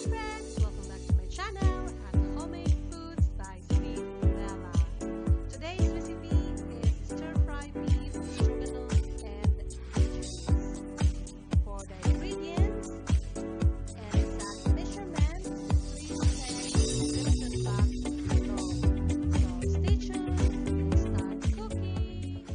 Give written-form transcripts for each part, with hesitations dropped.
friends! Welcome back to my channel at Homemade Foods by Sweet Bella. Today's recipe is stir-fry beef stroganoff and veggies. For the ingredients and exact measurements, please check the description box below. So stay tuned and start cooking!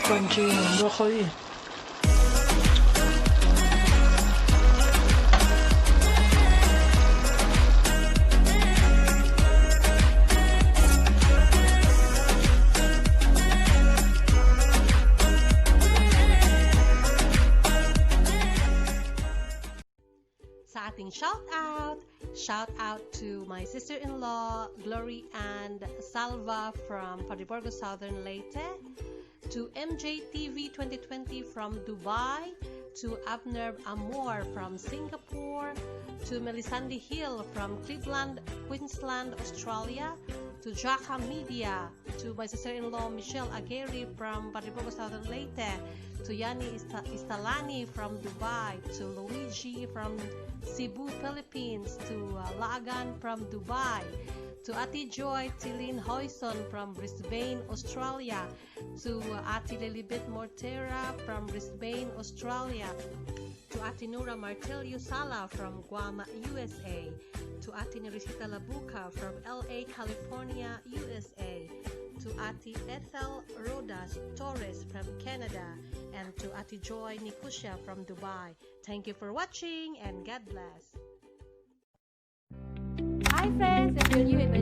crunchy broccoli. Sa ating shout out to my sister-in-law, Glory and Salva from Pariborgo, Southern Leyte, to MJTV 2020 from Dubai, to Abner Amor from Singapore, to Melisande Hill from Cleveland, Queensland, Australia, to Jaka Media, to my sister-in-law Michelle Aguirre from Pariborgo, Southern Leyte, to Yani Istalani from Dubai, to Luigi from Cebu, Philippines, to Lagan from Dubai, to Ate Joy Tilin Hoyson from Brisbane, Australia, to Ate Lilibet Mortera from Brisbane, Australia, to Ate Nura Martelio Sala from Guam, USA, to Ate Nerisita Labuca from LA, California, USA, to Ate Ethel Rodas Torres from Canada, and to Ate Joy Nikusha from Dubai. Thank you for watching and God bless. Hi friends, if you're new in my